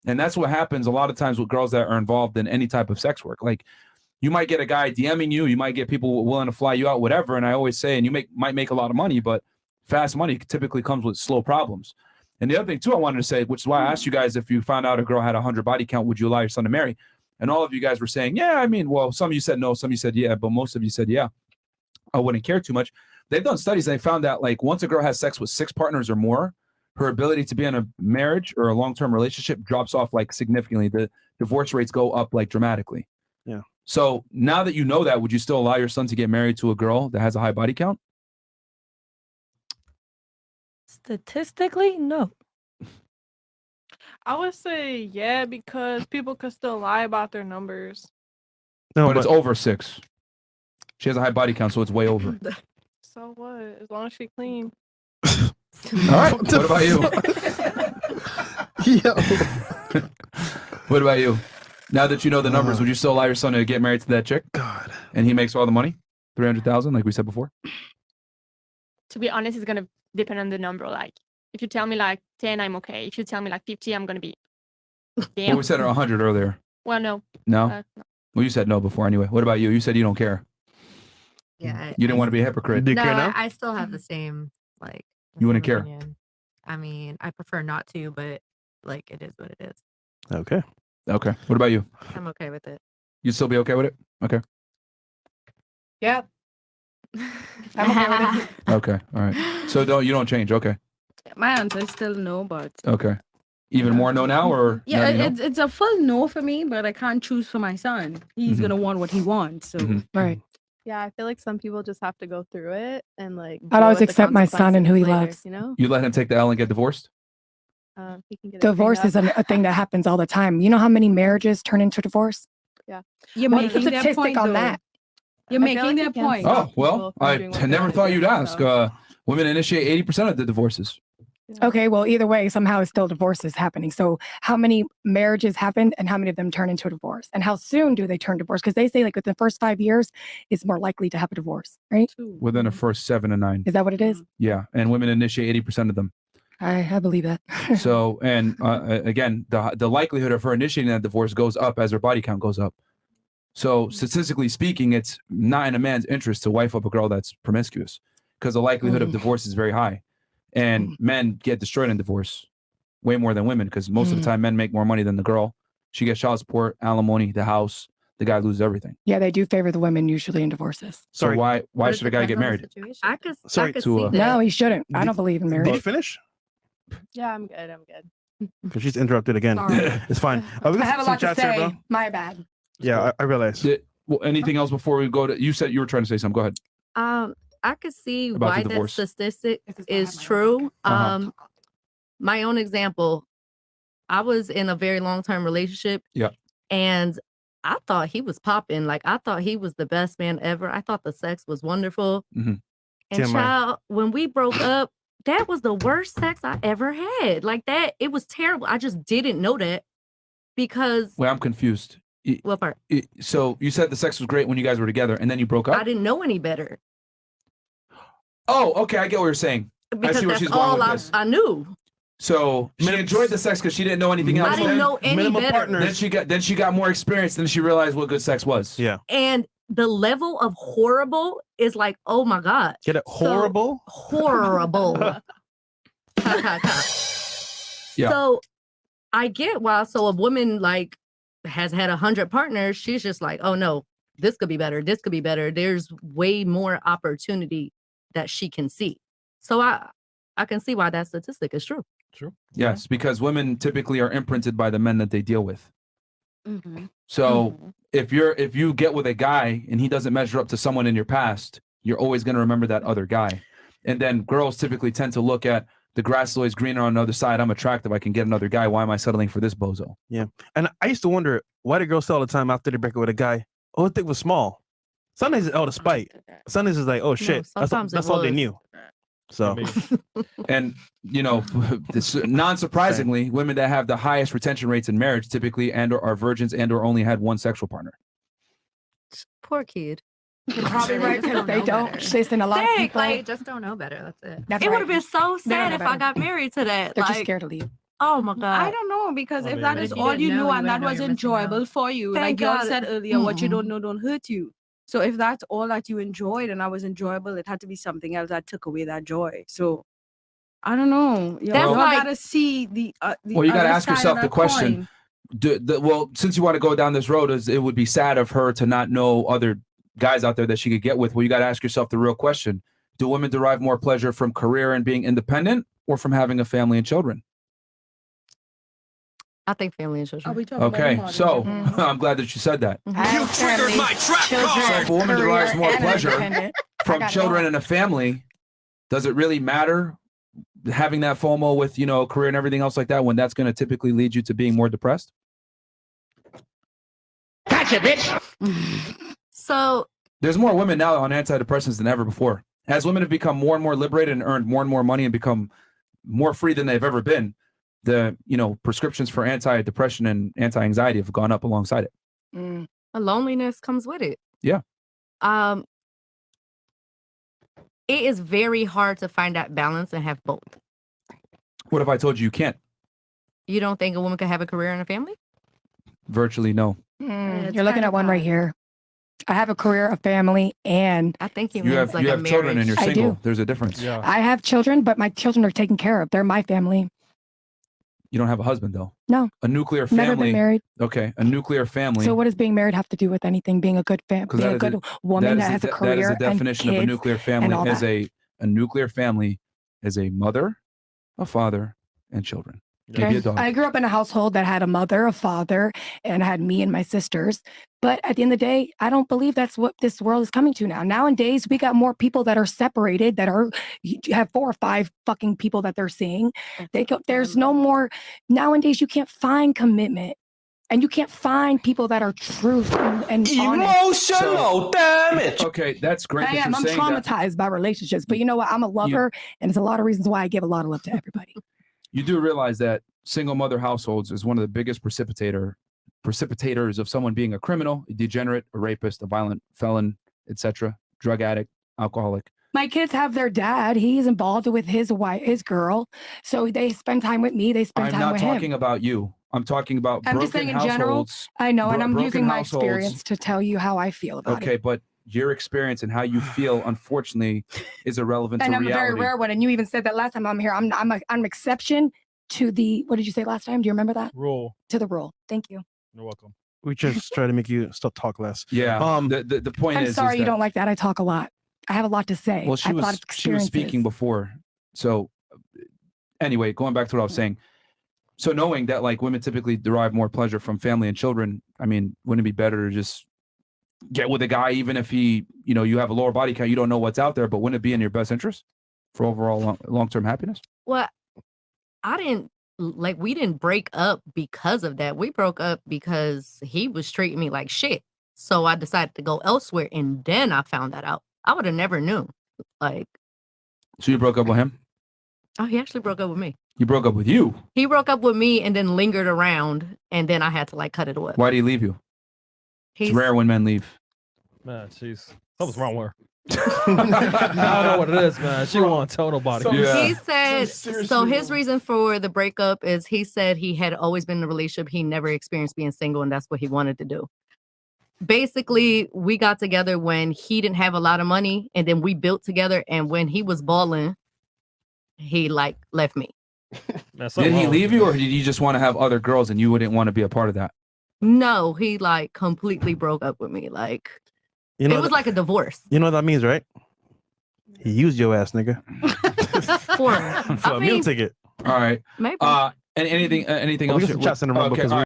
And that's what happens a lot of times with girls that are involved in any type of sex work. Like, you might get a guy DMing you, you might get people willing to fly you out, whatever. And I always say, and you might make a lot of money, but fast money typically comes with slow problems. And the other thing too, I wanted to say, which is why I asked you guys, if you found out a girl had 100 body count, would you allow your son to marry? And all of you guys were saying, yeah, I mean, well, some of you said no, some of you said yeah, but most of you said yeah. I wouldn't care too much. They've done studies and they found that like once a girl has sex with 6 partners or more, her ability to be in a marriage or a long-term relationship drops off like significantly. The divorce rates go up like dramatically. Yeah. So now that you know that, would you still allow your son to get married to a girl that has a high body count? Statistically, no. I would say yeah, because people could still lie about their numbers. No, but it's over 6. She has a high body count, so it's way over. So what? As long as she clean. All right. What about you? What about you? Now that you know the numbers, would you still allow your son to get married to that chick? God. And he makes all the money? 300,000, like we said before? To be honest, it's gonna depend on the number. Like, if you tell me like 10, I'm okay. If you tell me like 50, I'm gonna be damn. Well, we said 100 earlier. Well, no. No? No. Well, you said no before anyway. What about you? You said you don't care. Yeah. You didn't want to be a hypocrite. No, I still have the same, like. You wouldn't care? Opinion. I mean, I prefer not to, but like it is what it is. Okay. Okay. What about you? I'm okay with it. You'd still be okay with it? Okay. Yeah. I'm okay with it. Okay. All right. So you don't change. Okay. My answer is still no, but Okay. Even more no now, or yeah, now you know? it's a full no for me, but I can't choose for my son. He's Mhm. gonna want what he wants. So Right. Yeah, I feel like some people just have to go through it and like. I'd deal always with the accept my son and who he consequences loves. later, You know, You let him take the L and get divorced? he can get a Divorce is prenup. a thing that happens all the time. You know how many marriages turn into divorce? Yeah. you're What's the making their statistic point on though. that? You're I feel making like their you can't point. stop Oh, well, people from I doing what they never wanna thought do, you'd ask. so. Women initiate 80% of the divorces. Okay, well, either way, somehow it's still divorce is happening. So how many marriages happened and how many of them turn into a divorce? And how soon do they turn divorce? Because they say like within the first 5 years, it's more likely to have a divorce, right? Within the first 7 to 9. Is that what it is? Yeah. And women initiate 80% of them. I believe that. So, and again, the likelihood of her initiating that divorce goes up as her body count goes up. So statistically speaking, it's not in a man's interest to wife up a girl that's promiscuous because the likelihood of divorce is very high. And men get destroyed in divorce way more than women because most of the time men make more money than the girl. She gets child support, alimony, the house. The guy loses everything. Yeah, they do favor the women usually in divorces. So why should a guy get married? I could Sorry, see to, that. No, he shouldn't. I don't believe in Did marriage. you finish? Yeah, I'm good. I'm good. Because she's interrupted again. Sorry. It's fine. I we got have a some lot to chats here, say. bro. My bad. Yeah, I realize. Well, anything else before we go to? You said you were trying to say something. Go ahead. I could see About why the that divorce. statistic is true. Uh-huh. My own example, I was in a very long-term relationship. Yeah. And I thought he was popping. Like I thought he was the best man ever. I thought the sex was wonderful. Mhm. And TMI. child, when we broke up, that was the worst sex I ever had. Like that, it was terrible. I just didn't know that because Wait, I'm confused. what part? So you said the sex was great when you guys were together, and then you broke up. I didn't know any better Oh, okay. I get what you're saying. I because see where that's she's going all with I, this. I knew. So she enjoyed the sex because she didn't know anything else. I didn't know any better. Then she got more experience. Then she realized what good sex was. Yeah. And the level of horrible is like, oh my God. Get it? Horrible? Horrible. Ha, ha, ha. Yeah. So I get why. So a woman like has had 100 partners, she's just like, oh no, this could be better. This could be better. There's way more opportunity that she can see. So I can see why that statistic is true. True. Yes, because women typically are imprinted by the men that they deal with. Mm-hmm. So if you get with a guy and he doesn't measure up to someone in your past, you're always going to remember that other guy. And then girls typically tend to look at the grass is always greener on the other side. I'm attractive. I can get another guy. Why am I settling for this bozo? Yeah. And I used to wonder why do girls say all the time after they break up with a guy, oh, the dick was small. Sundays is out of spite. Sundays is like, oh shit. sometimes it That's all they was. knew. So And non-surprisingly, women that have the highest retention rates in marriage typically and/or are virgins and/or only had one sexual partner. Poor kid. You're probably right because they know don't. better. Listen, a lot of Dang, people. like, just don't know better. That's it. That's It would right. have been so They don't sad know if I better. got married to that. They're like, just scared to leave. Oh my god. I don't know, because I if mean, that but is if you all all didn't you know, knew you and that wouldn't know was you're missing out. enjoyable for you, Thank like y'all God. said earlier, what you don't Mm-mm. know don't hurt you. So if that's all that you enjoyed and that was enjoyable, it had to be something else that took away that joy. So I don't know. That's Y'all like- gotta see the Well, you gotta other ask side of yourself the that question. coin. Well, since you want to go down this road, it would be sad of her to not know other guys out there that she could get with. Well, you got to ask yourself the real question. Do women derive more pleasure from career and being independent or from having a family and children? I think family and Are children. we talking about Okay, them or so them? I'm glad that you said that. I have family, children, So if a woman career, derives more and pleasure independent. from got it children all. and a family, does it really matter having that FOMO with, career and everything else like that, when that's going to typically lead you to being more depressed? So There's more women now on antidepressants than ever before. As women have become more and more liberated and earned more and more money and become more free than they've ever been, the prescriptions for anti-depression and anti-anxiety have gone up alongside it. Mm. a loneliness comes with it. Yeah. It is very hard to find that balance and have both. What if I told you can't? You don't think a woman could have a career and a family? Virtually no. it's You're looking kinda at one right hard. here. I have a career, a family, and I think he You means have like you a have children and marriage. you're I single. do. There's a difference. Yeah. I have children, but my children are taken care of. They're my family. You don't have a husband though. No. A nuclear Never been family. married. Okay, a nuclear family. So what does being married have to do with anything? Being a good family, 'Cause being that a is good woman that is has the a de- career that is the and definition of a kids nuclear and family all as that. a nuclear family is a mother, a father, and children. Maybe a dog. I grew up in a household that had a mother, a father, and I had me and my sisters. But at the end of the day, I don't believe that's what this world is coming to now. Nowadays, we got more people that are separated, that are you have 4 or 5 fucking people that they're seeing. There's no more. Nowadays, you can't find commitment, and you can't find people that are truth and honest. Emotional damage. Okay, that's great. I that am. you're I'm saying that. traumatized by relationships, but you know what? I'm a lover, and it's a lot of reasons why I give a lot of love to everybody. You do realize that single mother households is one of the biggest precipitators of someone being a criminal, a degenerate, a rapist, a violent felon, etc., drug addict, alcoholic. My kids have their dad. He's involved with his wife, his girl. So they spend time with me. They spend I'm time not with talking him. about you. I'm talking about I'm broken just saying in general. households. I know, and I'm broken using my households. experience to tell you how I feel about Okay, it. but your experience and how you feel, unfortunately, is irrelevant And to I'm a reality. very rare one. And you even said that last time I'm here. I'm an exception to the. What did you say last time? Do you remember that? Rule. To the rule. Thank you. You're welcome. We just try to make you still talk less. Yeah. The point I'm is, sorry is you that, don't like that. I talk a lot. I have a lot to say. Well, I have a lot of she was speaking experiences. before. So anyway, going back to what I was saying. So knowing that like women typically derive more pleasure from family and children, I mean, wouldn't it be better to just get with a guy, even if he, you have a lower body count, you don't know what's out there, but wouldn't it be in your best interest for overall long-term happiness? Well, we didn't break up because of that. We broke up because he was treating me like shit. So I decided to go elsewhere, and then I found that out. I would have never knew. Like, So you broke up with him? oh, he actually broke up with me. He broke up with you? He broke up with me and then lingered around, and then I had to cut it away. Why did he leave you? It's rare when men leave. Man, jeez. Something's wrong with her. I don't know what it is, man. She won't tell nobody. He said, so his reason for the breakup is he said he had always been in a relationship. He never experienced being single, and that's what he wanted to do. Basically, we got together when he didn't have a lot of money, and then we built together. And when he was balling, he left me. Man, Did he leave you, or did he just want to have other girls and you wouldn't want to be a part of that? No, he completely broke up with me. You know it was like a divorce. You know what that means, right? He used your ass, nigga. For For a meal ticket. All right. Maybe. And anything Oh, we else? got some chats in the room Okay, because all we-